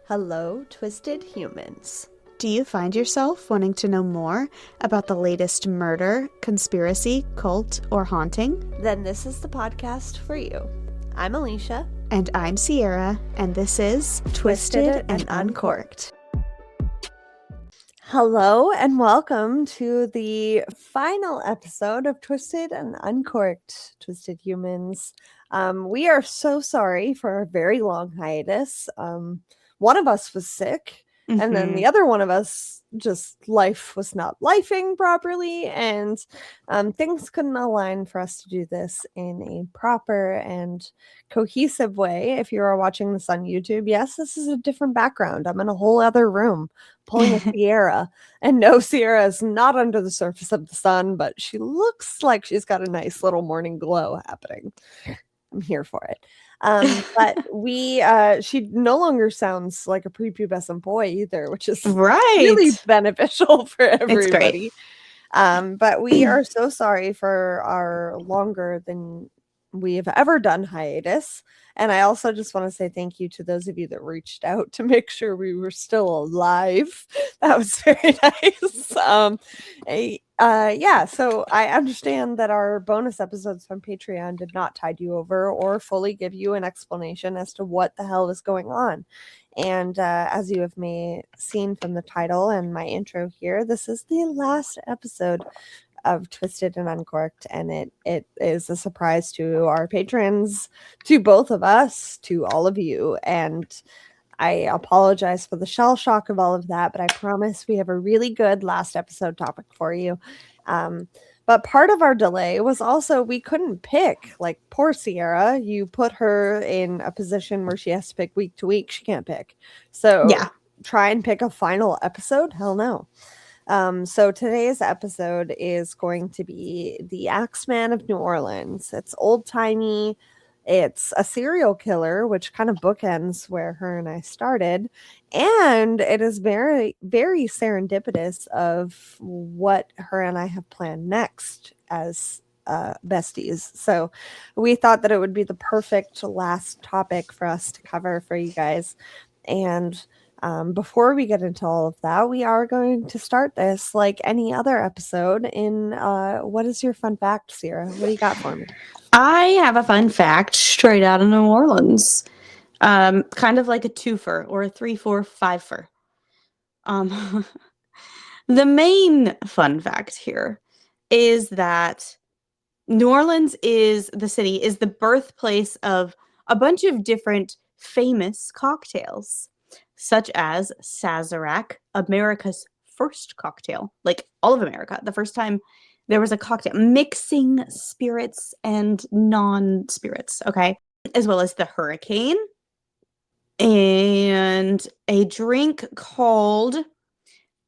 Hello, twisted humans. Do you find yourself wanting to know more about the latest murder, conspiracy, cult, or haunting? Then this is the podcast for you. I'm Alicia. And I'm Sierra, and this is Twisted and Uncorked. Hello, and welcome to the final episode of Twisted and Uncorked, Twisted Humans. We are so sorry for a very long hiatus. One of us was sick, and then the other one of us just life was not lifing properly, and things couldn't align for us to do this in a proper and cohesive way. If you are watching this on YouTube, yes, this is a different background. I'm in a whole other room pulling a Sierra, and no, Sierra is not under the surface of the sun, but she looks like she's got a nice little morning glow happening. I'm here for it. But she no longer sounds like a prepubescent boy either, which is really beneficial for everybody. But we are so sorry for our longer than we have ever done hiatus. And I also just want to say thank you to those of you that reached out to make sure we were still alive. That was very nice. So I understand that our bonus episodes from Patreon did not tide you over or fully give you an explanation as to what the hell is going on. And as you have seen from the title and my intro here, this is the last episode of Twisted and Uncorked, and it is a surprise to our patrons, to both of us, to all of you, and I apologize for the shell shock of all of that, but I promise we have a really good last episode topic for you. But part of our delay was also we couldn't pick. Like, poor Sierra, you put her in a position where she has to pick week to week. She can't pick. So try and pick a final episode? Hell no. So today's episode is going to be the Axeman of New Orleans. It's old-timey. It's a serial killer, which kind of bookends where her and I started. And it is very, very serendipitous of what her and I have planned next as besties. So we thought that it would be the perfect last topic for us to cover for you guys. And before we get into all of that, we are going to start this like any other episode in what is your fun fact, Sierra? What do you got for me? I have a fun fact straight out of New Orleans. Kind of like a twofer or a 3, 4, 5-fer. The main fun fact here is that New Orleans is the birthplace of a bunch of different famous cocktails, such as Sazerac, America's first cocktail, like all of America. The first time there was a cocktail mixing spirits and non-spirits, okay? As well as the Hurricane and a drink called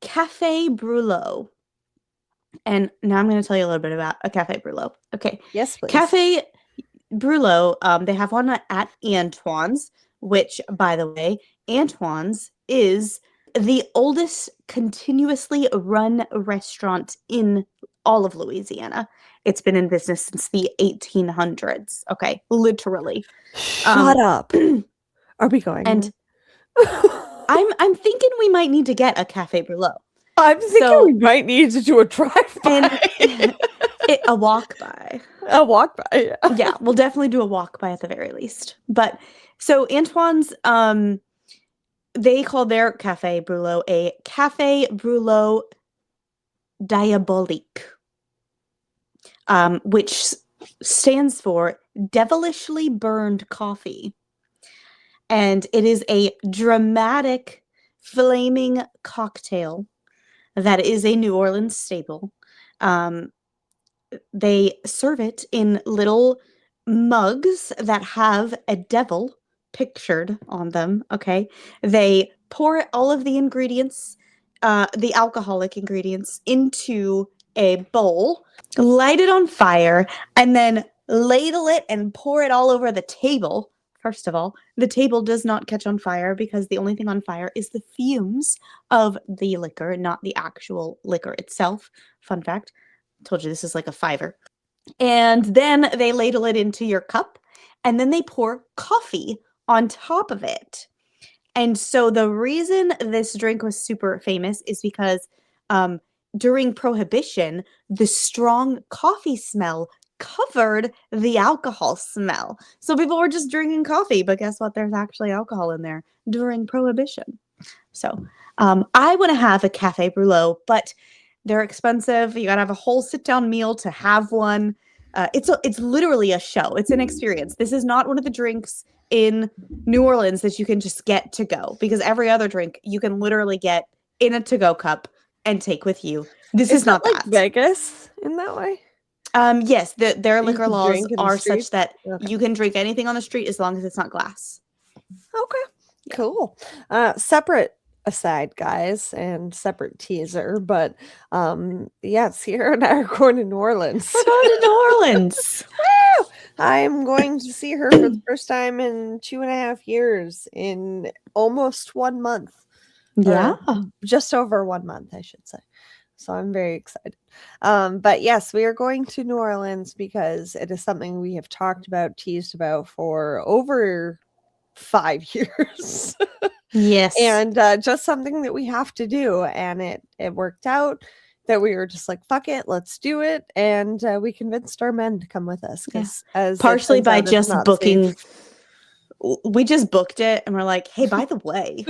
Café Brûlot. And now I'm going to tell you a little bit about a Café Brûlot. Okay. Yes, please. Café Brûlot, they have one at Antoine's, which, by the way, Antoine's is the oldest continuously run restaurant in all of Louisiana. It's been in business since the 1800s. Okay, literally. Shut up. Are we going? And I'm thinking we might need to get a Café Brûlot. I'm thinking we might need to do a drive-by. A walk-by. A walk-by. Yeah, we'll definitely do a walk-by at the very least. But so Antoine's, they call their Café Brûlot a Café Brûlot Diabolique, which stands for devilishly burned coffee. And it is a dramatic, flaming cocktail that is a New Orleans staple. They serve it in little mugs that have a devil pictured on them, okay? They pour all of the ingredients, the alcoholic ingredients, into a bowl, light it on fire, and then ladle it and pour it all over the table. First of all, the table does not catch on fire because the only thing on fire is the fumes of the liquor, not the actual liquor itself. Fun fact. Told you this is like a 5-fer. And then they ladle it into your cup, and then they pour coffee on top of it. And so the reason this drink was super famous is because during Prohibition, the strong coffee smell covered the alcohol smell. So people were just drinking coffee, but guess what? There's actually alcohol in there during Prohibition. So I want to have a cafe brûlée, but they're expensive. You got to have a whole sit-down meal to have one. It's literally a show. It's an experience. This is not one of the drinks in New Orleans that you can just get to go, because every other drink you can literally get in a to-go cup and take with you. This is not like that. Vegas in that way? Yes, their You liquor can laws drink in the are street? such that Okay. you can drink anything on the street as long as it's not glass. Okay. Yeah. Cool. Separate aside, guys, and separate teaser, but yes, Sierra and I are going to New Orleans. We're going to New Orleans. Woo! I'm going to see her for the first time in 2.5 years, in almost 1 month. Yeah. Or just over 1 month, I should say. So I'm very excited. But yes, we are going to New Orleans because it is something we have talked about, teased about for over 5 years. Yes. And just something that we have to do. And it worked out that we were just like, fuck it, let's do it. And we convinced our men to come with us, because as it partially turns by out, it's just not booking. safe. We just booked it and we're like, hey, by the way,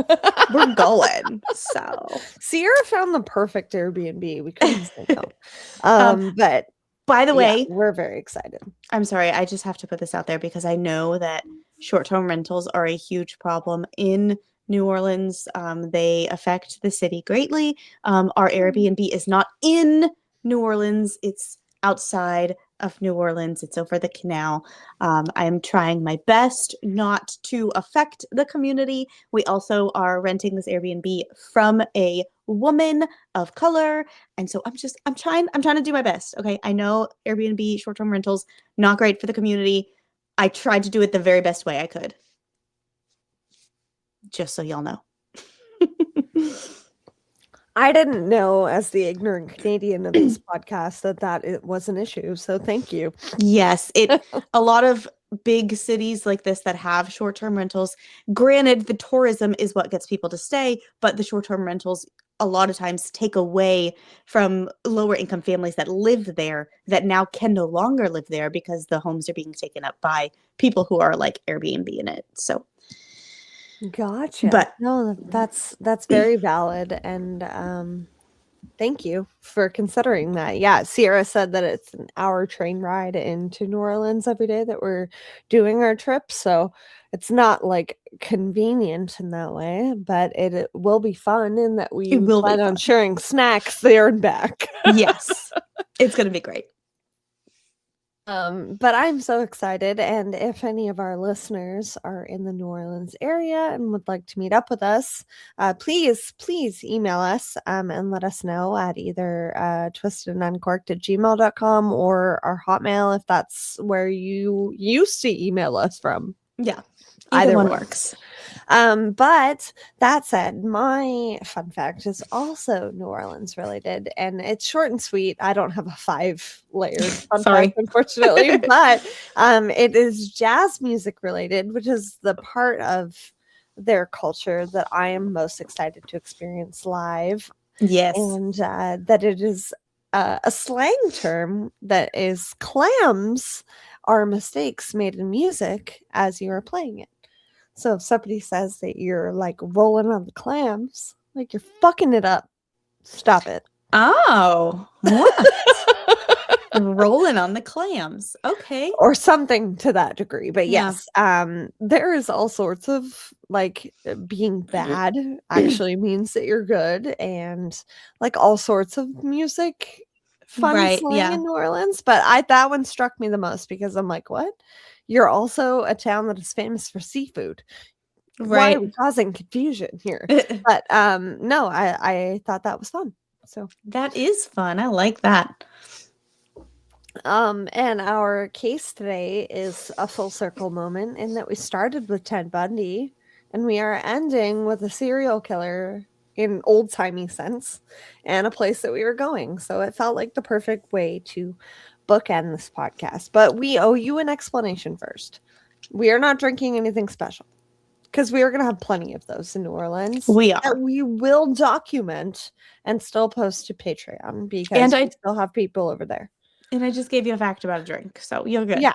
we're going. So Sierra found the perfect Airbnb. We couldn't say no. But by the way, we're very excited. I'm sorry, I just have to put this out there because I know that short-term rentals are a huge problem in New Orleans. They affect the city greatly. Our Airbnb is not in New Orleans. It's outside of New Orleans. It's over the canal. I am trying my best not to affect the community. We also are renting this Airbnb from a woman of color. And so I'm trying to do my best. Okay. I know Airbnb short-term rentals, not great for the community. I tried to do it the very best way I could. Just so y'all know. I didn't know, as the ignorant Canadian of this podcast, that it was an issue. So thank you. Yes, a lot of big cities like this that have short-term rentals, granted the tourism is what gets people to stay, but the short-term rentals a lot of times take away from lower income families that live there, that now can no longer live there because the homes are being taken up by people who are like Airbnb in it. So Gotcha. But no, that's very valid, and thank you for considering that. Yeah, Sierra said that it's an hour train ride into New Orleans every day that we're doing our trip, so it's not like convenient in that way, but it will be fun in that we will be plan on fun. sharing snacks there and back. Yes, it's gonna be great. But I'm so excited, and if any of our listeners are in the New Orleans area and would like to meet up with us, please email us and let us know at either twistedanduncorked@gmail.com or our Hotmail, if that's where you used to email us from. Yeah, Either one way. works. But that said, my fun fact is also New Orleans related, and it's short and sweet. I don't have a 5-layered fun Sorry. fact, unfortunately, but it is jazz music related, which is the part of their culture that I am most excited to experience live. Yes. And that it is a slang term that is clams are mistakes made in music as you are playing it. So if somebody says that you're like rolling on the clams, like you're fucking it up, stop it. Oh, what? Rolling on the clams. Okay. Or something to that degree. But Yeah. yes, there is all sorts of like being bad actually means that you're good, and like all sorts of music fun Right, slang yeah. in New Orleans. But that one struck me the most because I'm like, what? You're also a town that is famous for seafood. Why are we causing confusion here? But no, I thought that was fun. So that is fun. I like that. and our case today is a full circle moment in that we started with Ted Bundy and we are ending with a serial killer in old-timey sense and a place that we were going. So it felt like the perfect way to bookend this podcast. But we owe you an explanation first. We are not drinking anything special. because we are going to have plenty of those in New Orleans. We that are. we will document and still post to Patreon because And we still have people over there. And I just gave you a fact about a drink, so you're good. Yeah.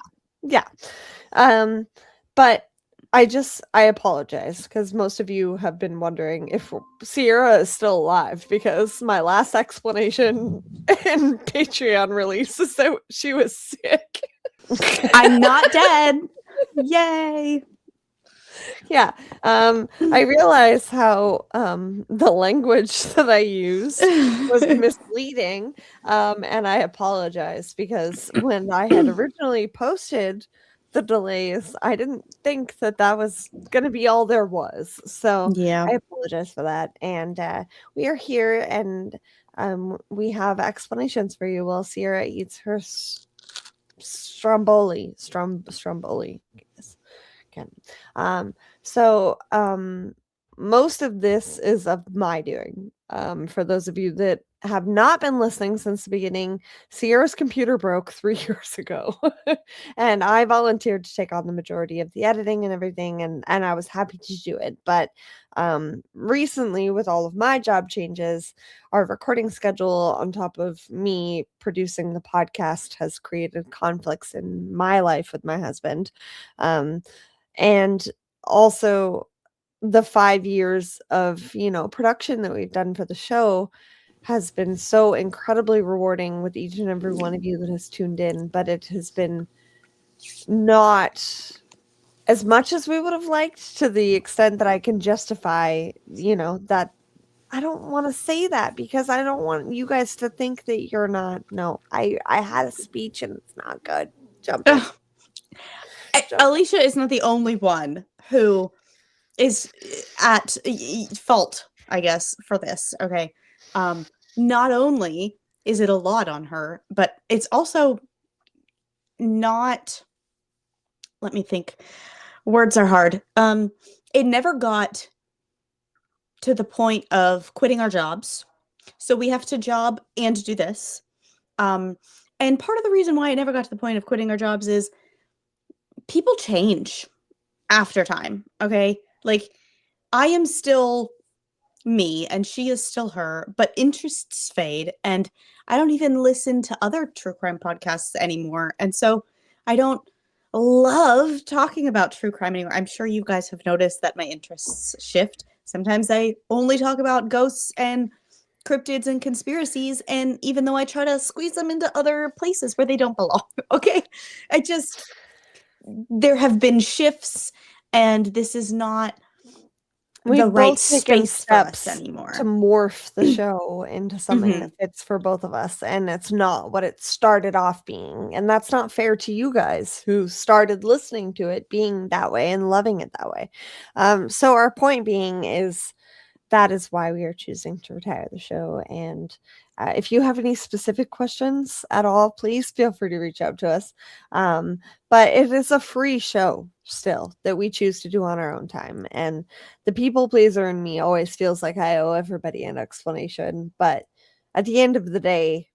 But I apologize because most of you have been wondering if Sierra is still alive because my last explanation in Patreon release is that she was sick. I'm not dead. Yay. Yeah. I realize how the language that I used was misleading. And I apologize because when I had originally posted the delays, I didn't think that that was going to be all there was. So Yeah. I apologize for that. And we are here and we have explanations for you while Sierra eats her stromboli. Stromboli. Again. So most of this is of my doing. For those of you that have not been listening since the beginning, Sierra's computer broke 3 years ago. And I volunteered to take on the majority of the editing and everything, and I was happy to do it. But recently, with all of my job changes, our recording schedule on top of me producing the podcast has created conflicts in my life with my husband. And also the 5 years of, production that we've done for the show has been so incredibly rewarding with each and every one of you that has tuned in, but it has been not as much as we would have liked, to the extent that I can justify, that I don't want to say that because I don't want you guys to think that you're not. No, I had a speech and it's not good. Jump in. Alicia is not the only one who is at fault, I guess, for this. Okay. Not only is it a lot on her, but it's also not, let me think. Words are hard. It never got to the point of quitting our jobs. So we have to job and do this. And part of the reason why it never got to the point of quitting our jobs is people change after time. Okay. Like, I am still me and she is still her, but interests fade. And I don't even listen to other true crime podcasts anymore. And so I don't love talking about true crime anymore. I'm sure you guys have noticed that my interests shift. Sometimes I only talk about ghosts and cryptids and conspiracies. And even though I try to squeeze them into other places where they don't belong, okay? There have been shifts, and this is not We've the right both taken space for us steps anymore. to morph the show into something that fits for both of us, and it's not what it started off being. And that's not fair to you guys who started listening to it being that way and loving it that way. So our point being is that is why we are choosing to retire the show. And if you have any specific questions at all, please feel free to reach out to us. But it is a free show still that we choose to do on our own time. And the people pleaser in me always feels like I owe everybody an explanation. But at the end of the day,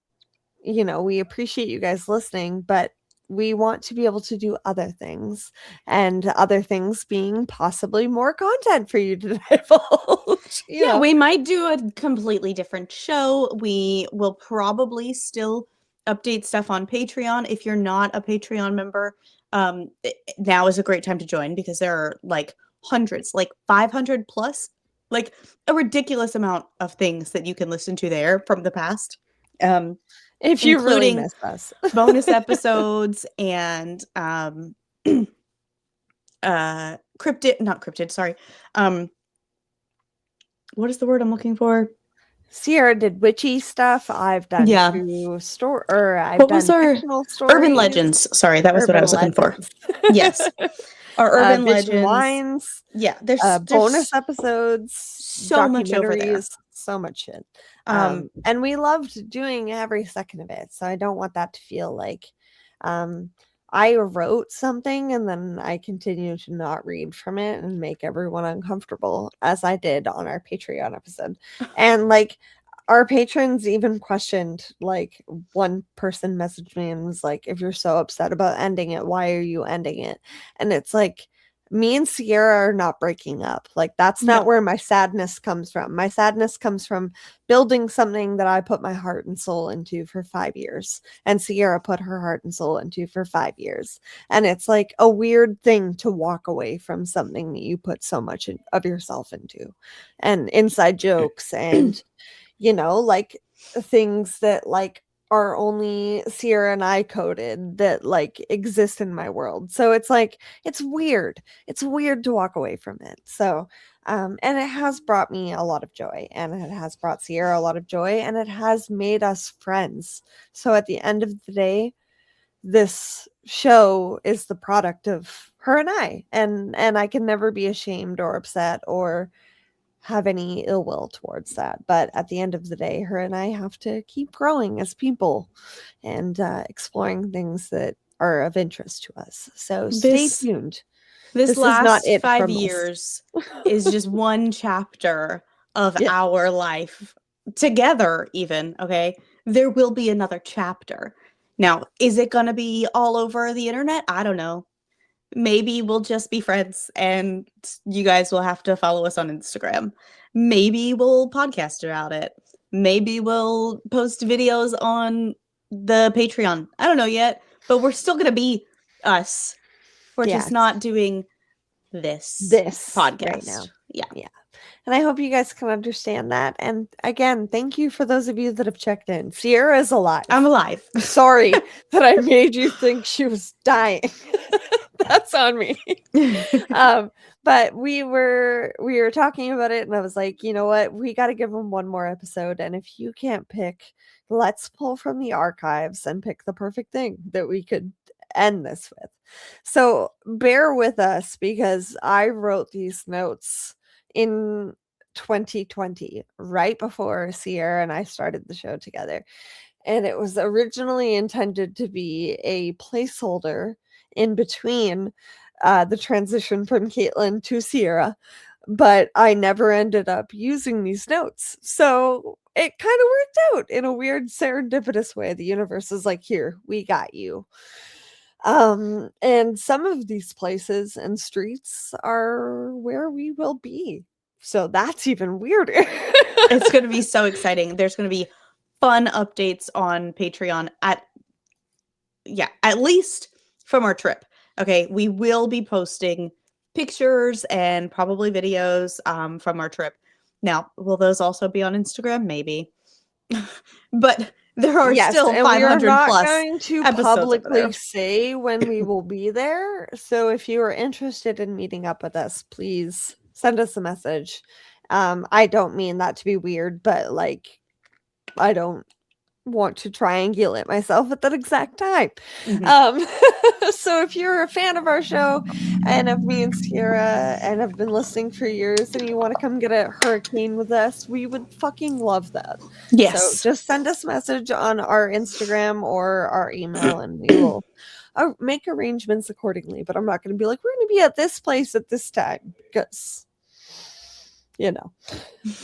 we appreciate you guys listening, but we want to be able to do other things, and other things being possibly more content for you to divulge. We might do a completely different show. We will probably still update stuff on Patreon. If you're not a Patreon member, now is a great time to join because there are like hundreds, like 500 plus, like a ridiculous amount of things that you can listen to there from the past. If you really miss us. bonus episodes and not cryptid, sorry. What is the word I'm looking for? Sierra did witchy stuff. I've done true story, or I've what done was our fictional stories. Urban legends. Sorry, that was what I was looking for. Yes. Our urban legends. Wines. Yeah, there's bonus episodes, so much over there. So much shit. And we loved doing every second of it. So I don't want that to feel like I wrote something and then I continue to not read from it and make everyone uncomfortable, as I did on our Patreon episode. And like, our patrons even questioned, like, one person messaged me and was like, if you're so upset about ending it, why are you ending it? And it's like, Me and Sierra are not breaking up. Like, that's not No. where my sadness comes from. My sadness comes from building something that I put my heart and soul into for 5 years, and Sierra put her heart and soul into for 5 years. And it's like a weird thing to walk away from something that you put so much of yourself into, and inside jokes, and like things that like are only Sierra and I coded that like exist in my world. So it's like it's weird. It's weird to walk away from it. So and it has brought me a lot of joy, and it has brought Sierra a lot of joy, and it has made us friends. So at the end of the day, this show is the product of her and I, and I can never be ashamed or upset or have any ill will towards that. But at the end of the day, her and I have to keep growing as people and exploring things that are of interest to us. So stay This tuned. this This is not last it 5 from us. years is just one chapter of Yeah. our life together, even, okay? There will be another chapter. Now, is it going to be all over the internet? I don't know. Maybe we'll just be friends and you guys will have to follow us on Instagram. Maybe we'll podcast about it. Maybe we'll post videos on the Patreon. I don't know yet, but we're still going to be us. We're just Yes. not doing this This right podcast. now. Yeah. Yeah. And I hope you guys can understand that. And again, thank you for those of you that have checked in. Sierra is alive. I'm alive. Sorry that I made you think she was dying. That's on me. But we were talking about it, and I was like, you know what? We got to give them one more episode. And if you can't pick, let's pull from the archives and pick the perfect thing that we could end this with. So bear with us, because I wrote these notes in 2020, right before Sierra and I started the show together. And it was originally intended to be a placeholder in between the transition from Caitlin to Sierra, but I never ended up using these notes. So it kind of worked out in a weird serendipitous way. The universe is like, here, we got you. And some of these places and streets are where we will be. So that's even weirder. It's going to be so exciting. There's going to be fun updates on Patreon at least from our trip. Okay, we will be posting pictures and probably videos from our trip. Now, will those also be on Instagram? Maybe. But there are still and we are 500 not plus going to episodes over there. publicly say when we will be there. So if you are interested in meeting up with us, please send us a message. I don't mean that to be weird, but like, I don't want to triangulate myself at that exact time. So if you're a fan of our show and of me and Sierra and have been listening for years and you want to come get a hurricane with us, we would fucking love that. Yes. So just send us a message on our Instagram or our email, and we will make arrangements accordingly. But I'm not going to be like, we're going to be at this place at this time, because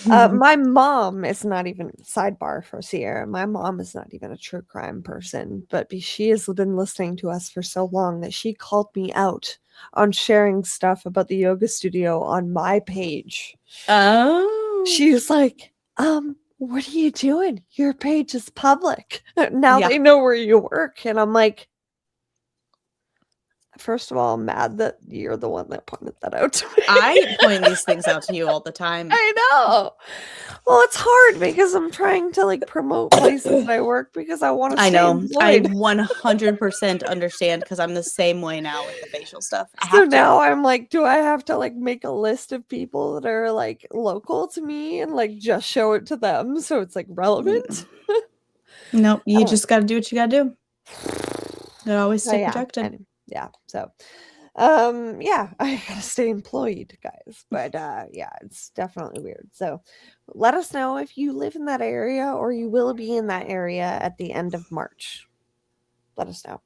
my mom is not even, sidebar for Sierra, my mom is not even a true crime person, but she has been listening to us for so long that she called me out on sharing stuff about the yoga studio on my page. Oh. She was like, what are you doing? Your page is public. Now Yeah. they know where you work. And I'm like, first of all, I'm mad that you're the one that pointed that out to me. I point these things out to you all the time. I know. Well, it's hard because I'm trying to like promote places that I work because I want to stay employed. I 100% understand, because I'm the same way now with the facial stuff. So now I'm like, do I have to like make a list of people that are like local to me and like just show it to them so it's like relevant? Nope, you just got to do what you got to do. It always stay protected. Yeah. So, I gotta stay employed, guys. But it's definitely weird. So let us know if you live in that area or you will be in that area at the end of March. Let us know,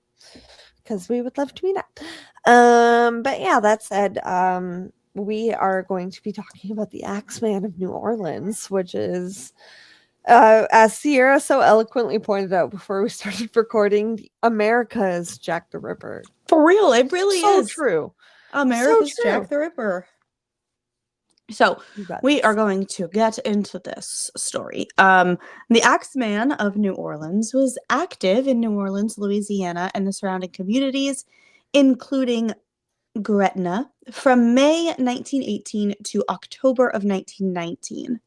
because we would love to meet up. But yeah, that said, we are going to be talking about the Axeman of New Orleans, which is, as Sierra so eloquently pointed out before we started recording, America's Jack the Ripper. For real, it really so is. true. America's true. Jack the Ripper. So You got we this. are going to get into this story. The Axeman of New Orleans was active in New Orleans, Louisiana, and the surrounding communities, including Gretna, from May 1918 to October of 1919.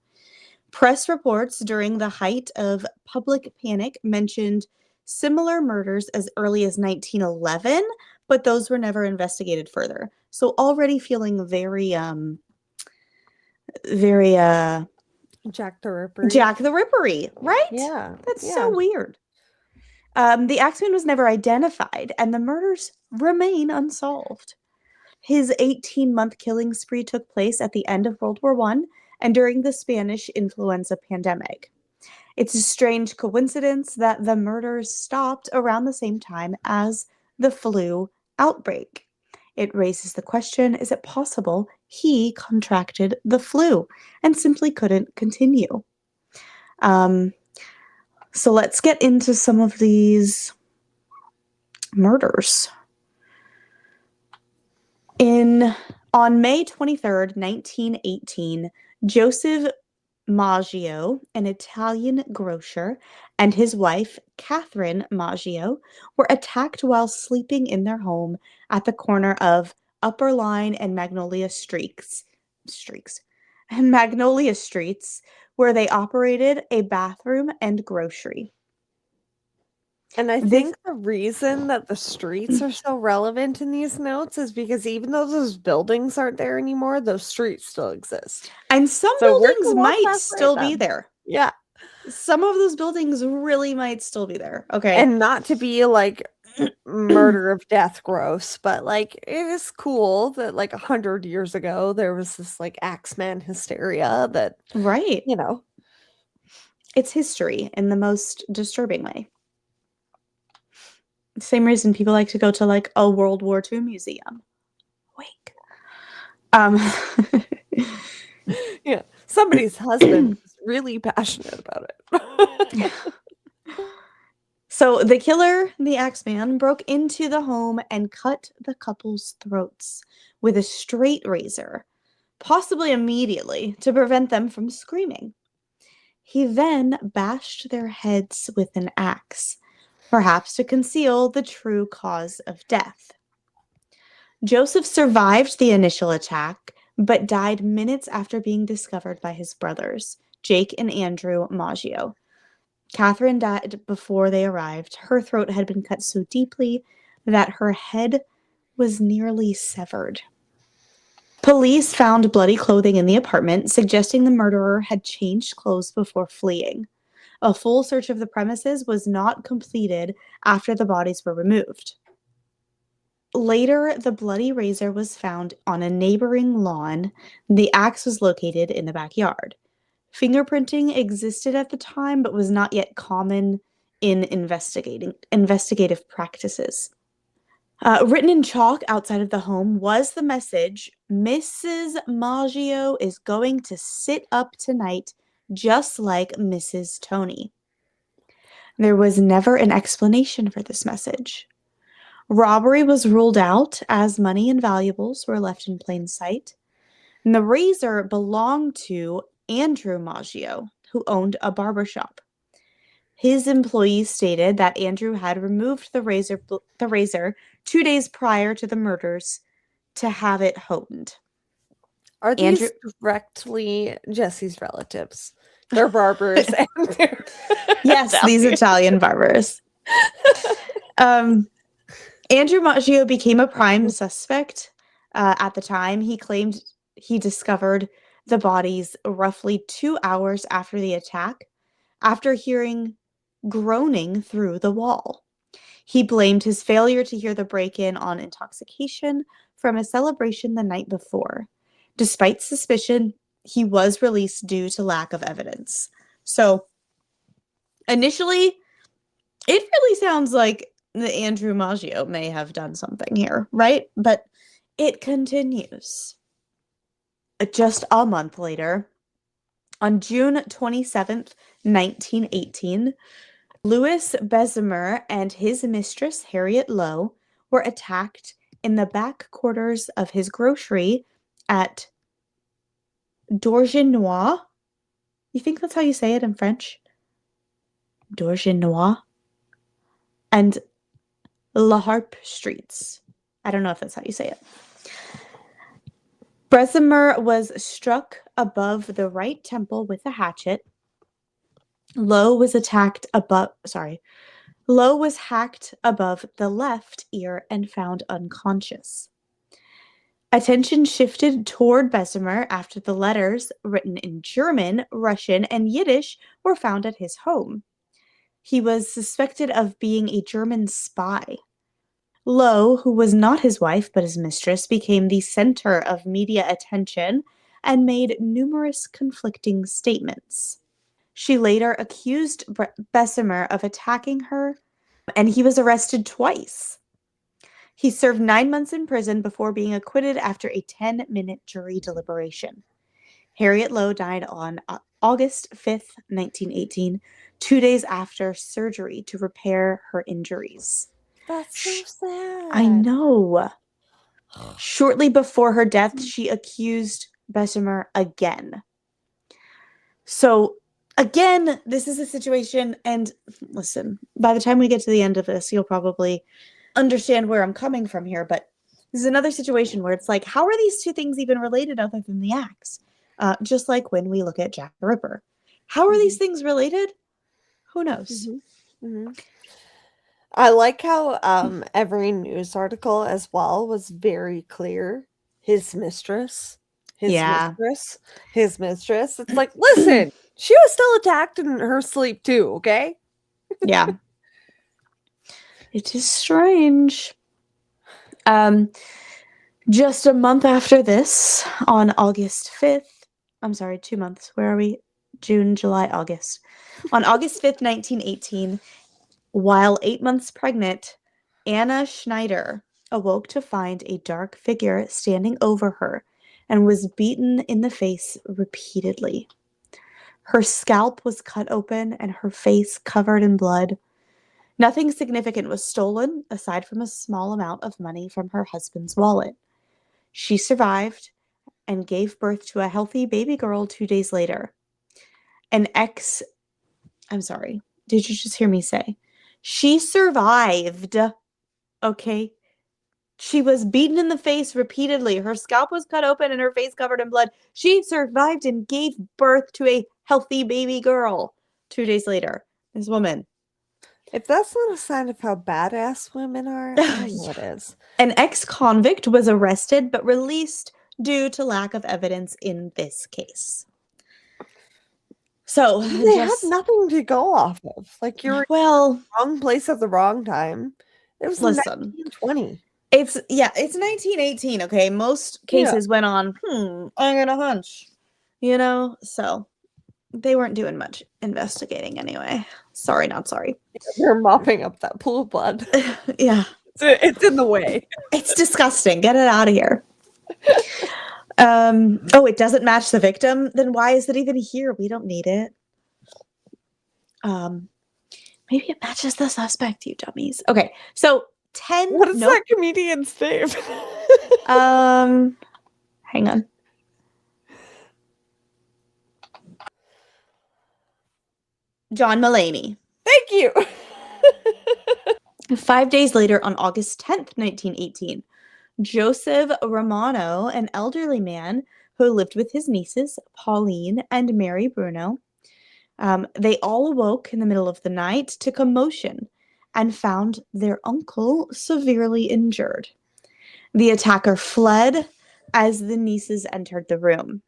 Press reports during the height of public panic mentioned similar murders as early as 1911, but those were never investigated further. So already feeling very Jack the Ripper. Jack the Rippery, right? Yeah. That's yeah. so weird. The Axeman was never identified, and the murders remain unsolved. His 18-month killing spree took place at the end of World War I and during the Spanish influenza pandemic. It's a strange coincidence that the murders stopped around the same time as the flu outbreak. It raises the question, is it possible he contracted the flu and simply couldn't continue? So let's get into some of these murders. On May 23rd, 1918, Joseph Maggio, an Italian grocer, and his wife, Catherine Maggio, were attacked while sleeping in their home at the corner of Upper Line and Magnolia Streets, where they operated a bathroom and grocery. And I This- think the reason that the streets are so relevant in these notes is because even though those buildings aren't there anymore, those streets still exist. And some So we're buildings gonna walk might past still them. be there. Yeah. Some of those buildings really might still be there. Okay. And not to be like murder of death gross, but like it is cool that like 100 years ago there was this like Axeman hysteria that, Right. you know, It's history in the most disturbing way. Same reason people like to go to like a World War II museum. Wink. yeah, somebody's husband was really passionate about it. So the killer, the Axeman, broke into the home and cut the couple's throats with a straight razor, possibly immediately, to prevent them from screaming. He then bashed their heads with an axe, perhaps to conceal the true cause of death. Joseph survived the initial attack, but died minutes after being discovered by his brothers, Jake and Andrew Maggio. Catherine died before they arrived. Her throat had been cut so deeply that her head was nearly severed. Police found bloody clothing in the apartment, suggesting the murderer had changed clothes before fleeing. A full search of the premises was not completed after the bodies were removed. Later, the bloody razor was found on a neighboring lawn. The axe was located in the backyard. Fingerprinting existed at the time, but was not yet common in investigative practices. Written in chalk outside of the home was the message, "Mrs. Maggio is going to sit up tonight, just like Mrs. Tony." There was never an explanation for this message. Robbery was ruled out as money and valuables were left in plain sight. And the razor belonged to Andrew Maggio, who owned a barbershop. His employees stated that Andrew had removed the razor 2 days prior to the murders to have it honed. Are these directly Jesse's relatives? They're barbers and they're yes, these Italian barbers. Andrew Maggio became a prime suspect at the time. He claimed he discovered the bodies roughly 2 hours after the attack, after hearing groaning through the wall. He blamed his failure to hear the break-in on intoxication from a celebration the night before. Despite suspicion, he was released due to lack of evidence. So, initially, it really sounds like the Andrew Maggio may have done something here, right? But it continues. Just a month later, on June 27th, 1918, Louis Bessemer and his mistress, Harriet Lowe, were attacked in the back quarters of his grocery at Dorgenois. You think that's how you say it in French? Dorgenois. And La Harpe Streets. I don't know if that's how you say it. Bessemer was struck above the right temple with a hatchet. Lowe was hacked above the left ear and found unconscious. Attention shifted toward Bessemer after the letters, written in German, Russian, and Yiddish, were found at his home. He was suspected of being a German spy. Lowe, who was not his wife but his mistress, became the center of media attention and made numerous conflicting statements. She later accused Bessemer of attacking her, and he was arrested twice. He served 9 months in prison before being acquitted after a 10-minute jury deliberation. Harriet Lowe died on August 5th, 1918, 2 days after surgery to repair her injuries. That's so sad. I know. Shortly before her death, she accused Bessemer again. So, again, this is a situation, and listen, by the time we get to the end of this, you'll probably understand where I'm coming from here, but this is another situation where it's like, how are these two things even related other than the axe? Just like when we look at Jack the Ripper. How are these things related? Who knows? I like how every news article as well was very clear. His mistress. It's like, listen, she was still attacked in her sleep too, okay? Yeah. It is strange. Just a month after this, on August 5th, I'm sorry, 2 months. Where are we? June, July, August. On August 5th, 1918, while 8 months pregnant, Anna Schneider awoke to find a dark figure standing over her and was beaten in the face repeatedly. Her scalp was cut open and her face covered in blood. Nothing significant was stolen aside from a small amount of money from her husband's wallet. She survived and gave birth to a healthy baby girl 2 days later. I'm sorry, did you just hear me say? She survived, okay? She was beaten in the face repeatedly. Her scalp was cut open and her face covered in blood. She survived and gave birth to a healthy baby girl 2 days later. This woman. If that's not a sign of how badass women are, I don't know what is. An ex-convict was arrested but released due to lack of evidence in this case. So they have nothing to go off of. Like, you're in the wrong place at the wrong time. It was 1920. It's 1918, okay? Most cases went on, I'm gonna hunch. So they weren't doing much investigating anyway. Sorry, not sorry. They're mopping up that pool of blood. Yeah. It's in the way. It's disgusting. Get it out of here. It doesn't match the victim? Then why is it even here? We don't need it. Maybe it matches the suspect, you dummies. Okay, so 10. What is that comedian's name? Hang on. John Mulaney. Thank you. 5 days later, on August 10th, 1918, Joseph Romano, an elderly man who lived with his nieces, Pauline and Mary Bruno, they all awoke in the middle of the night to commotion and found their uncle severely injured. The attacker fled as the nieces entered the room.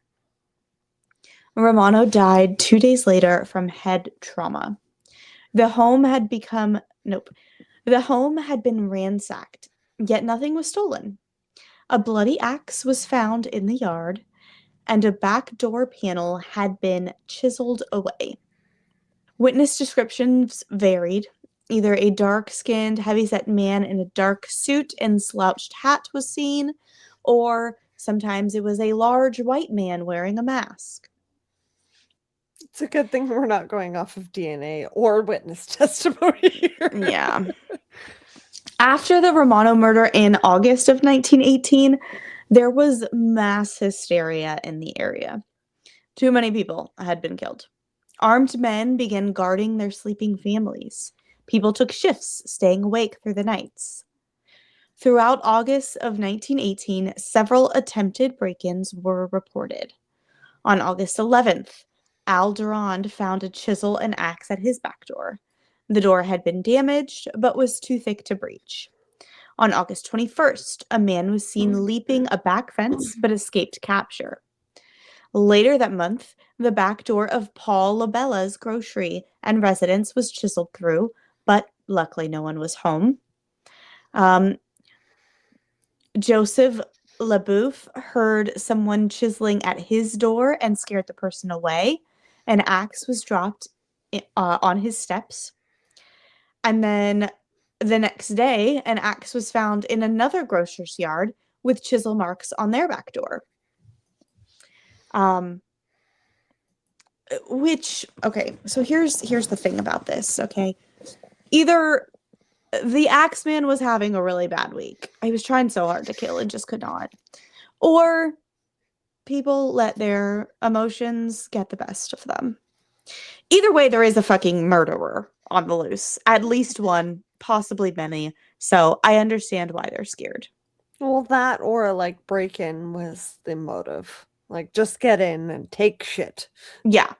Romano died 2 days later from head trauma. The home had been ransacked, yet nothing was stolen. A bloody axe was found in the yard, and a back door panel had been chiseled away. Witness descriptions varied. Either a dark-skinned, heavy-set man in a dark suit and slouched hat was seen, or sometimes it was a large white man wearing a mask. It's a good thing we're not going off of DNA or witness testimony here. Yeah. After the Romano murder in August of 1918, there was mass hysteria in the area. Too many people had been killed. Armed men began guarding their sleeping families. People took shifts, staying awake through the nights. Throughout August of 1918, several attempted break-ins were reported. On August 11th, Al Durand found a chisel and axe at his back door. The door had been damaged, but was too thick to breach. On August 21st, a man was seen leaping a back fence but escaped capture. Later that month, the back door of Paul Labella's grocery and residence was chiseled through, but luckily no one was home. Joseph LaBouffe heard someone chiseling at his door and scared the person away. An axe was dropped on his steps. And then the next day, an axe was found in another grocer's yard with chisel marks on their back door. Okay, so here's the thing about this, okay? Either the Axeman was having a really bad week. He was trying so hard to kill and just could not. Or people let their emotions get the best of them. Either way, there is a fucking murderer on the loose. At least one, possibly many. So I understand why they're scared. Well, that or like break in was the motive. Like just get in and take shit. Yeah.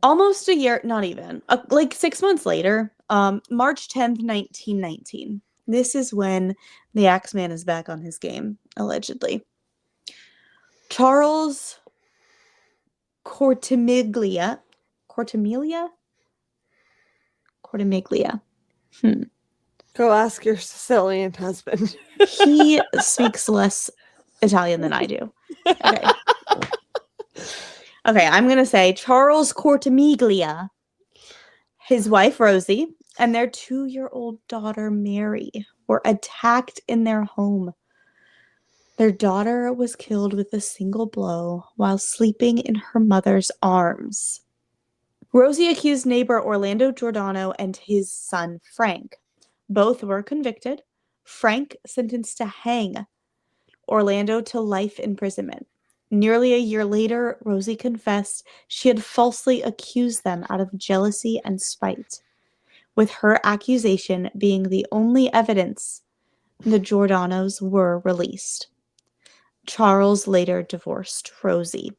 Almost a year, not even, like 6 months later, March 10th, 1919. This is when the Axeman is back on his game, allegedly. Charles Cortimiglia. Go ask your Sicilian husband. He speaks less Italian than I do. Okay. Okay, I'm going to say Charles Cortimiglia, his wife Rosie, and their 2-year-old daughter Mary were attacked in their home. Their daughter was killed with a single blow while sleeping in her mother's arms. Rosie accused neighbor Orlando Giordano and his son Frank. Both were convicted. Frank sentenced to hang, Orlando to life imprisonment. Nearly a year later, Rosie confessed she had falsely accused them out of jealousy and spite, with her accusation being the only evidence. The Giordanos were released. Charles later divorced Rosie.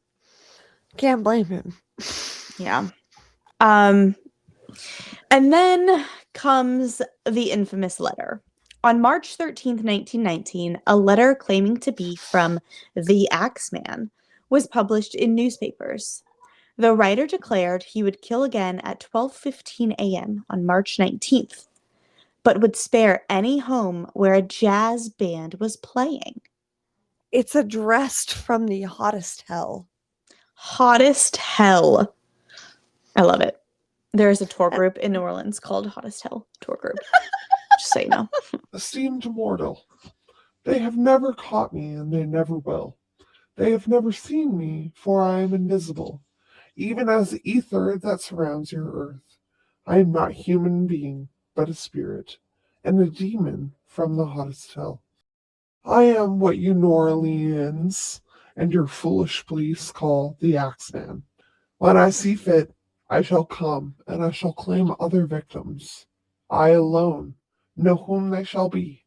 Can't blame him. Yeah. And then comes the infamous letter. On March 13th, 1919, a letter claiming to be from the Axeman was published in newspapers. The writer declared he would kill again at 12:15 a.m. on March 19th, but would spare any home where a jazz band was playing. It's addressed from the hottest hell. Hottest hell. I love it. There is a tour group in New Orleans called Hottest Hell Tour Group. Just so you know. Esteemed mortal, they have never caught me, and they never will. They have never seen me, for I am invisible, even as the ether that surrounds your earth. I am not a human being, but a spirit, and a demon from the hottest hell. I am what you New Orleans and your foolish police call the Axeman. When I see fit, I shall come, and I shall claim other victims. I alone know whom they shall be.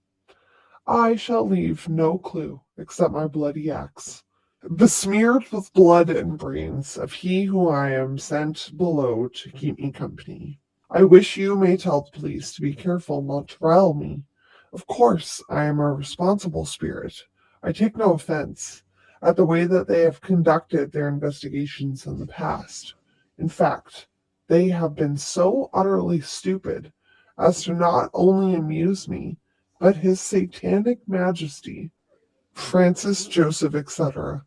I shall leave no clue except my bloody axe, besmeared with blood and brains of he who I am sent below to keep me company. I wish you may tell the police to be careful not to rile me. Of course, I am a responsible spirit. I take no offense at the way that they have conducted their investigations in the past. In fact, they have been so utterly stupid as to not only amuse me, but his satanic majesty, Francis, Joseph, etc.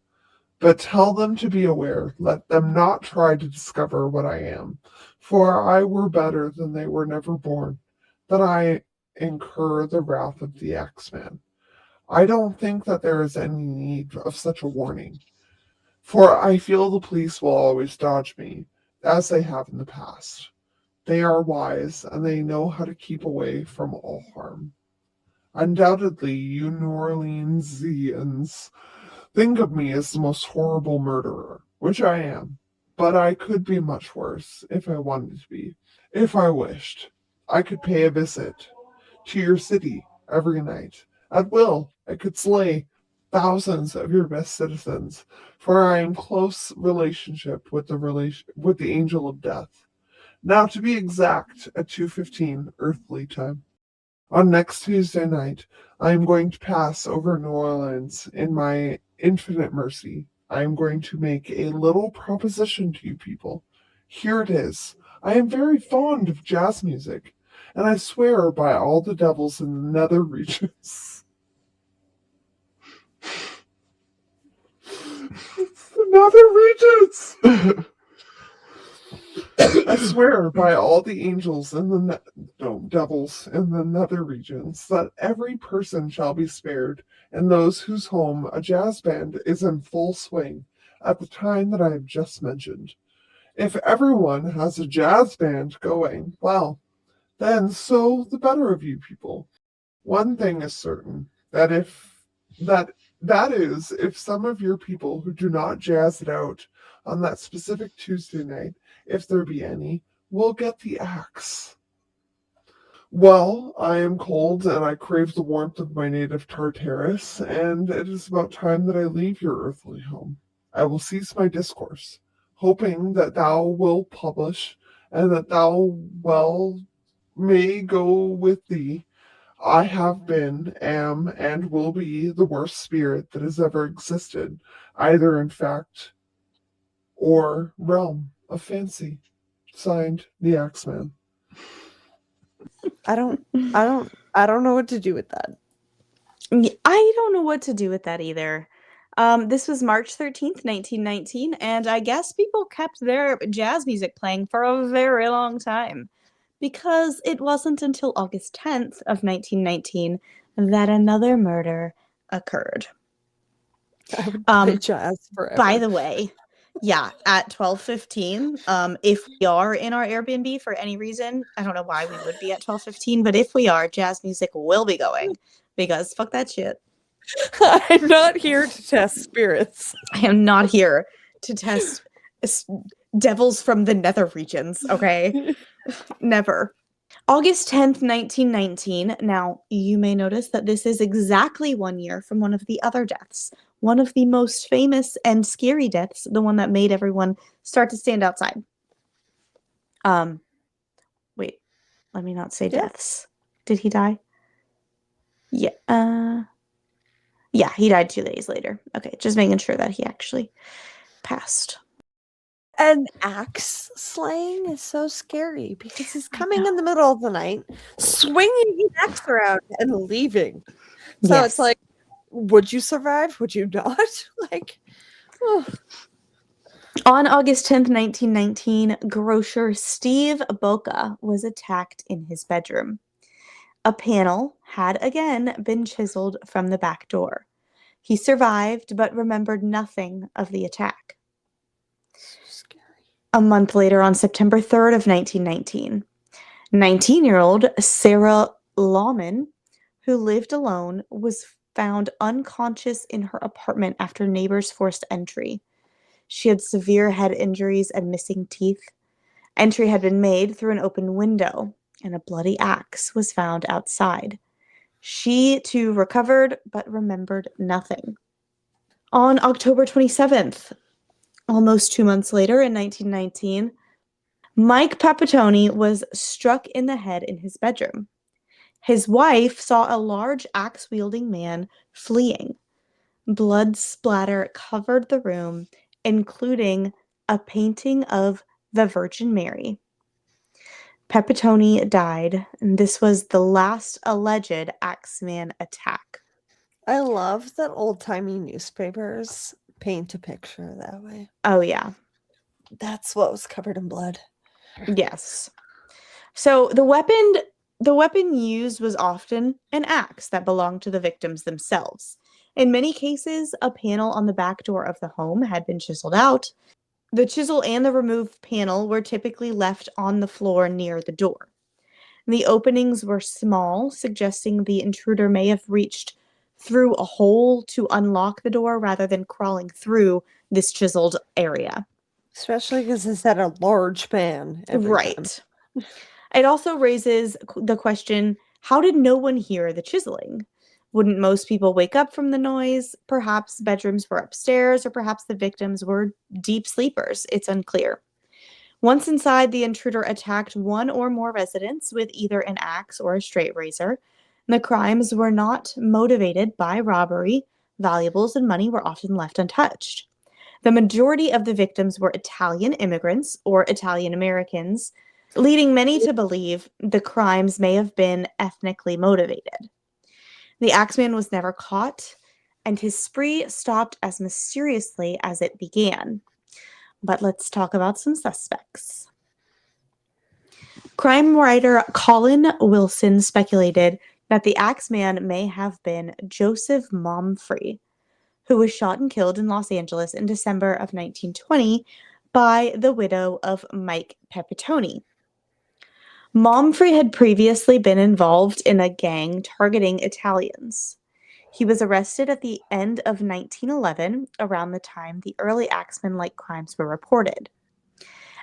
But tell them to be aware, let them not try to discover what I am, for I were better than they were never born, that I incur the wrath of the Axeman. I don't think that there is any need of such a warning, for I feel the police will always dodge me, as they have in the past. They are wise, and they know how to keep away from all harm. Undoubtedly, you New Orleansians think of me as the most horrible murderer, which I am. But I could be much worse if I wanted to be. If I wished, I could pay a visit to your city every night. At will, I could slay thousands of your best citizens, for I am close relationship with the angel of death. Now, to be exact, at 2:15 earthly time. On next Tuesday night, I am going to pass over New Orleans in my infinite mercy. I am going to make a little proposition to you people. Here it is. I am very fond of jazz music, and I swear by all the devils in the nether regions. The nether regions! I swear by all the angels and devils in the nether regions that every person shall be spared, and those whose home a jazz band is in full swing at the time that I have just mentioned. If everyone has a jazz band going, well, then so the better of you people. One thing is certain, that that is if some of your people who do not jazz it out on that specific Tuesday night, if there be any, will get the axe. Well, I am cold and I crave the warmth of my native Tartarus, and it is about time that I leave your earthly home. I will cease my discourse, hoping that thou will publish, and that thou well may go with thee. I have been, am, and will be the worst spirit that has ever existed, either in fact or realm of fancy. Signed, the Axeman. I don't know what to do with that. I don't know what to do with that either. This was March 13th, 1919, and I guess people kept their jazz music playing for a very long time. Because it wasn't until August 10th of 1919 that another murder occurred. I would play jazz forever. By the way, yeah, at 12:15, if we are in our Airbnb for any reason, I don't know why we would be at 12:15, but if we are, jazz music will be going because fuck that shit. I'm not here to test spirits. I am not here to test devils from the nether regions, okay? Never. August 10th, 1919. Now, you may notice that this is exactly 1 year from one of the other deaths. One of the most famous and scary deaths, the one that made everyone start to stand outside. Wait, let me not say deaths. Did he die? Yeah, yeah, he died 2 days later. Okay, just making sure that he actually passed. And axe slaying is so scary because he's coming in the middle of the night, swinging his axe around and leaving. So it's like, would you survive? Would you not? Like, oh. On August 10th, 1919, grocer Steve Boca was attacked in his bedroom. A panel had again been chiseled from the back door. He survived, but remembered nothing of the attack. So scary. A month later, on September 3rd of 1919, 19-year-old Sarah Lawman, who lived alone, was found unconscious in her apartment after neighbors forced entry. She had severe head injuries and missing teeth. Entry had been made through an open window, and a bloody axe was found outside. She, too, recovered, but remembered nothing. On October 27th, almost 2 months later in 1919, Mike Papatoni was struck in the head in his bedroom. His wife saw a large axe-wielding man fleeing. Blood splatter covered the room, including a painting of the Virgin Mary. Papatoni died, and this was the last alleged Axeman attack. I love that old-timey newspapers paint a picture that way. Oh, yeah. That's what was covered in blood. Yes. So the weapon used was often an axe that belonged to the victims themselves. In many cases, a panel on the back door of the home had been chiseled out. The chisel and the removed panel were typically left on the floor near the door. The openings were small, suggesting the intruder may have reached through a hole to unlock the door rather than crawling through this chiseled area. Especially because it said a large man every time. Right. It also raises the question, how did no one hear the chiseling? Wouldn't most people wake up from the noise? Perhaps bedrooms were upstairs, or perhaps the victims were deep sleepers. It's unclear. Once inside, the intruder attacked one or more residents with either an axe or a straight razor. The crimes were not motivated by robbery. Valuables and money were often left untouched. The majority of the victims were Italian immigrants or Italian Americans, leading many to believe the crimes may have been ethnically motivated. The Axeman was never caught, and his spree stopped as mysteriously as it began. But let's talk about some suspects. Crime writer Colin Wilson speculated that the Axeman may have been Joseph Momfrey, who was shot and killed in Los Angeles in December of 1920 by the widow of Mike Pepitone. Momfrey had previously been involved in a gang targeting Italians. He was arrested at the end of 1911, around the time the early Axeman-like crimes were reported,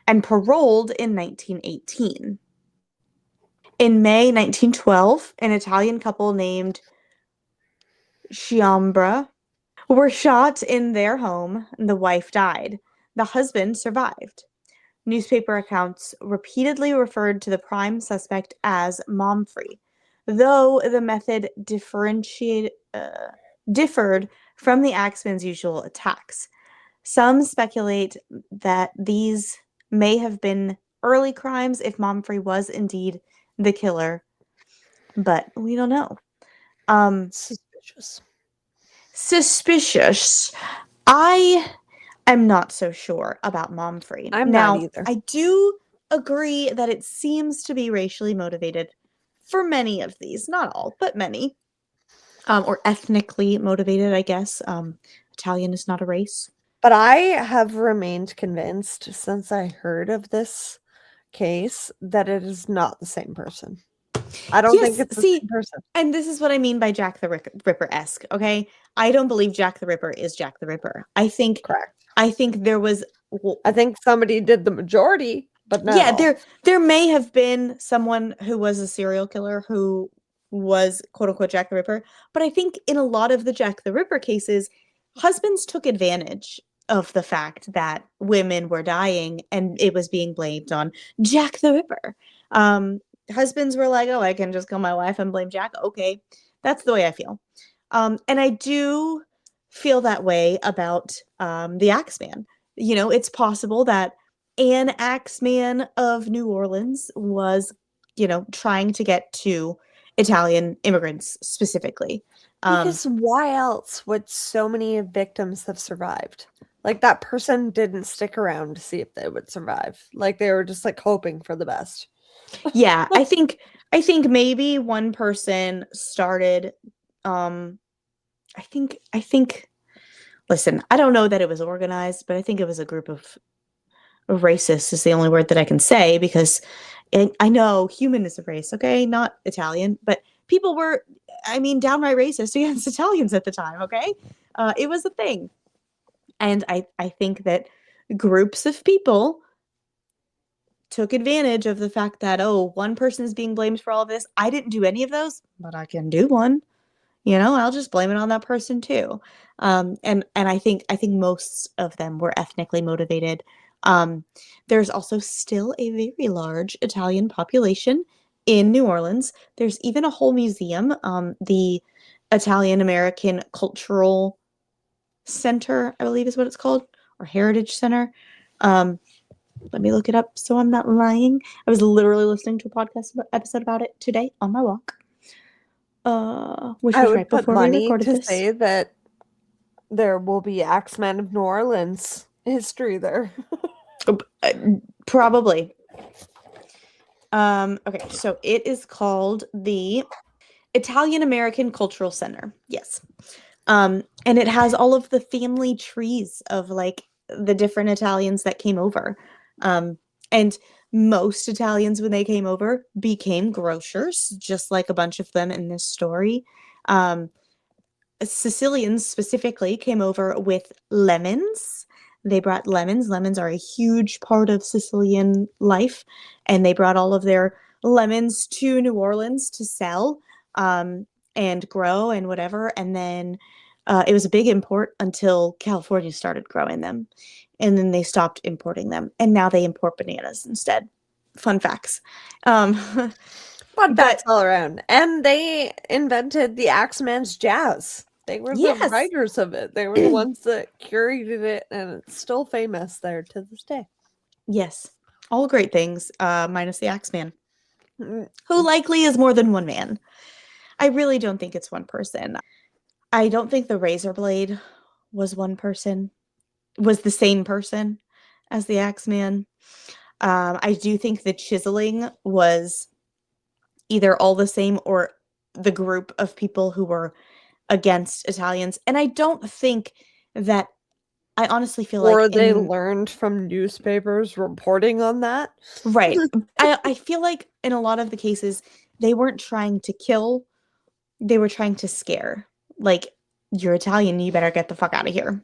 and paroled in 1918. In May 1912, an Italian couple named Chiambra were shot in their home, and the wife died. The husband survived. Newspaper accounts repeatedly referred to the prime suspect as Momfrey, though the method differed from the Axeman's usual attacks. Some speculate that these may have been early crimes if Momfrey was indeed the killer, but we don't know. Suspicious. Suspicious. I am not so sure about Momfrey. I'm now, not either. I do agree that it seems to be racially motivated for many of these, not all, but many, or ethnically motivated, I guess. Italian is not a race. But I have remained convinced since I heard of this case that it is not the same person. I don't think it's the same person. And this is what I mean by Jack the Ripper-esque, okay? I don't believe Jack the Ripper is Jack the Ripper. Correct. I think there was... I think somebody did the majority, but not yeah, all. there may have been someone who was a serial killer who was quote-unquote Jack the Ripper, but I think in a lot of the Jack the Ripper cases, husbands took advantage of the fact that women were dying and it was being blamed on Jack the Ripper. Husbands were like, oh, I can just kill my wife and blame Jack. Okay, that's the way I feel. And I do feel that way about the Axeman. You know, it's possible that an Axeman of New Orleans was, you know, trying to get to Italian immigrants specifically. Because why else would so many victims have survived? Like, that person didn't stick around to see if they would survive. Like, they were just like hoping for the best. Yeah, I think maybe one person started I think listen, I don't know that it was organized, but I think it was a group of racists is the only word that I can say, because I know human is a race, okay? Not Italian, but people were, I mean, downright racist against Italians at the time, okay? It was a thing. And I think that groups of people took advantage of the fact that, oh, one person is being blamed for all of this. I didn't do any of those, but I can do one. You know, I'll just blame it on that person too. And I think most of them were ethnically motivated. There's also still a very large Italian population in New Orleans. There's even a whole museum, the Italian American Cultural Center, I believe is what it's called, or Heritage Center. Let me look it up so I'm not lying. I was literally listening to a podcast episode about it today on my walk. Which I was would right put before we money recorded to this. say that there will be Axeman of New Orleans history there. Probably. Okay, so it is called the Italian American Cultural Center. Yes. And it has all of the family trees of like the different Italians that came over. And most Italians, when they came over, became grocers, just like a bunch of them in this story. Sicilians specifically came over with lemons. They brought lemons. Lemons are a huge part of Sicilian life, and they brought all of their lemons to New Orleans to sell and grow and whatever. And then it was a big import until California started growing them, and then they stopped importing them, and now they import bananas instead. Fun facts. Fun but- facts all around. And they invented the Axeman's jazz. They were the Yes. writers of it. They were the ones that curated it, and it's still famous there to this day. Yes, all great things, minus the Axeman, Mm, who likely is more than one man. I really don't think it's one person. I don't think the razor blade was one person, was the same person as the Axeman. I do think the chiseling was either all the same or the group of people who were against Italians. And I don't think that, I honestly feel Or like they learned from newspapers reporting on that. right. I feel like in a lot of the cases, they weren't trying to kill, they were trying to scare. Like, you're Italian, you better get the fuck out of here.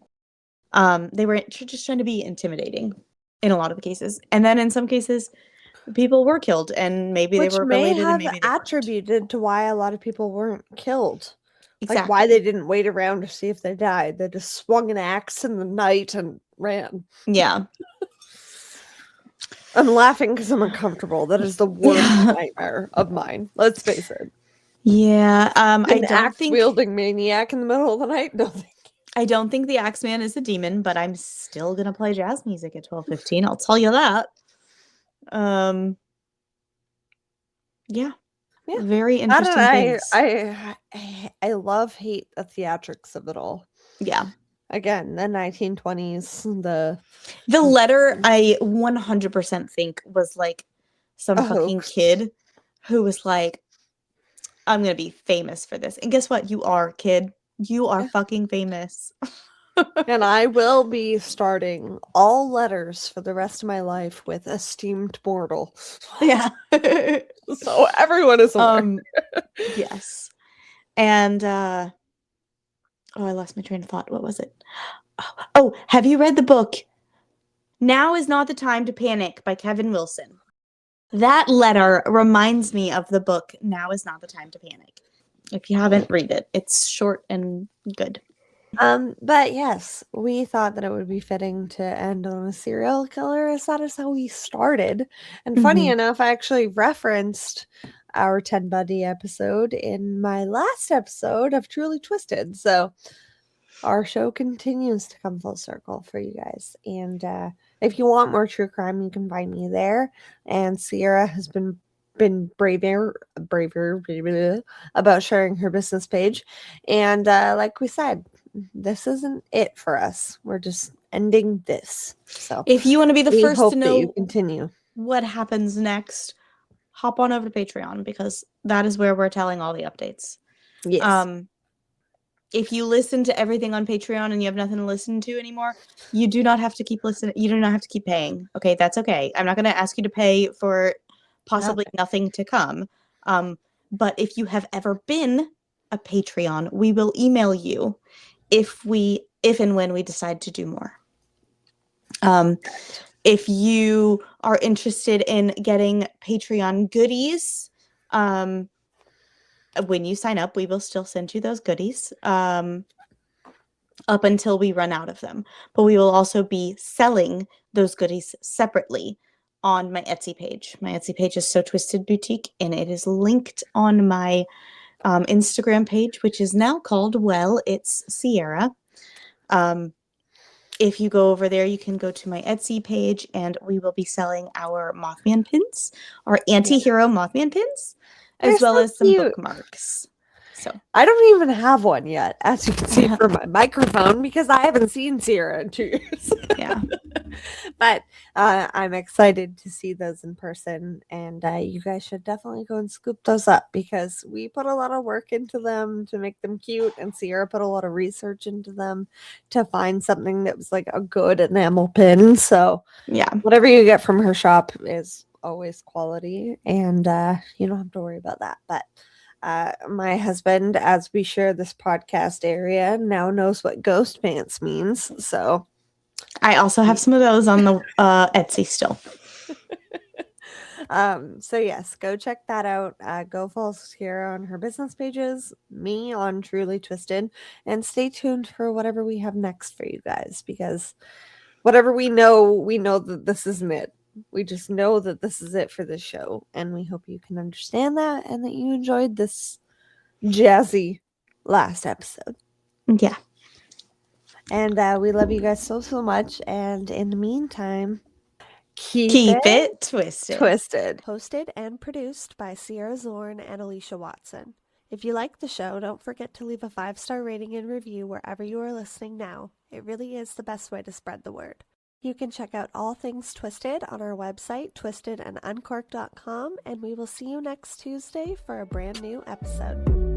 They were just trying to be intimidating in a lot of the cases. And then in some cases, people were killed, and maybe Which they were may related and have maybe they weren't. attributed to why a lot of people weren't killed. Exactly. Like why they didn't wait around to see if they died. They just swung an axe in the night and ran. Yeah. I'm laughing because I'm uncomfortable. That is the worst nightmare of mine. Let's face it. Yeah. I An don't axe think wielding maniac in the middle of the night. No, thank you. I don't think the Axeman is a demon, but I'm still gonna play jazz music at 12:15. I'll tell you that. Yeah. Yeah. Very interesting things. I love hate the theatrics of it all. Yeah. Again, the 1920s, The letter I 100% think was like some A fucking hoax. kid who was like, I'm gonna be famous for this. And guess what? You are, kid. You are Yeah. fucking famous. And I will be starting all letters for the rest of my life with esteemed mortal. Yeah. So everyone is aware. Yes. And oh, I lost my train of thought. What was it? Oh, have you read the book Now Is Not the Time to Panic by Kevin Wilson? That letter reminds me of the book Now Is Not the Time to Panic. If you haven't, read it. It's short and good. But yes, we thought that it would be fitting to end on a serial killer, as that is how we started. And funny enough, I actually referenced our 10 Buddy episode in my last episode of Truly Twisted. So our show continues to come full circle for you guys. And if you want more true crime, you can find me there. And Sierra has been braver about sharing her business page. And like we said, this isn't it for us. We're just ending this. So If you want to be the we first hope to that you know continue. what happens next, hop on over to Patreon, because that is where we're telling all the updates. Yes. If you listen to everything on Patreon and you have nothing to listen to anymore, you do not have to keep listening. You do not have to keep paying. Okay, that's okay. I'm not going to ask you to pay for possibly nothing to come. But if you have ever been a Patreon, we will email you if and when we decide to do more. If you are interested in getting Patreon goodies, when you sign up, we will still send you those goodies up until we run out of them. But we will also be selling those goodies separately on my Etsy page. My Etsy page is So Twisted Boutique, and it is linked on my Instagram page, which is now called Well, It's Sierra. If you go over there, you can go to my Etsy page, and we will be selling our Mothman pins, our anti-hero Mothman pins, as They're well so as some cute. bookmarks. So I don't even have one yet, as you can see from my microphone, because I haven't seen Sierra in 2 years. yeah. But I'm excited to see those in person, and you guys should definitely go and scoop those up, because we put a lot of work into them to make them cute, and Sierra put a lot of research into them to find something that was like a good enamel pin. So Yeah. whatever you get from her shop is always quality, and you don't have to worry about that. But my husband, as we share this podcast area, now knows what ghost pants means. So I also have some of those on the Etsy still. so yes, go check that out. Go follow Sierra on her business pages, me on Truly Twisted, and stay tuned for whatever we have next for you guys, because whatever we know that this isn't it. We just know that this is it for this show, and we hope you can understand that and that you enjoyed this jazzy last episode. Yeah. And we love you guys so much, and in the meantime, Keep it twisted. Hosted and produced by Sierra Zorn and Alicia Watson. If you like the show, don't forget to leave a 5-star rating and review wherever you are listening now. It really is the best way to spread the word. You can check out all things Twisted on our website, twistedanduncorked.com, and we will see you next Tuesday for a brand new episode.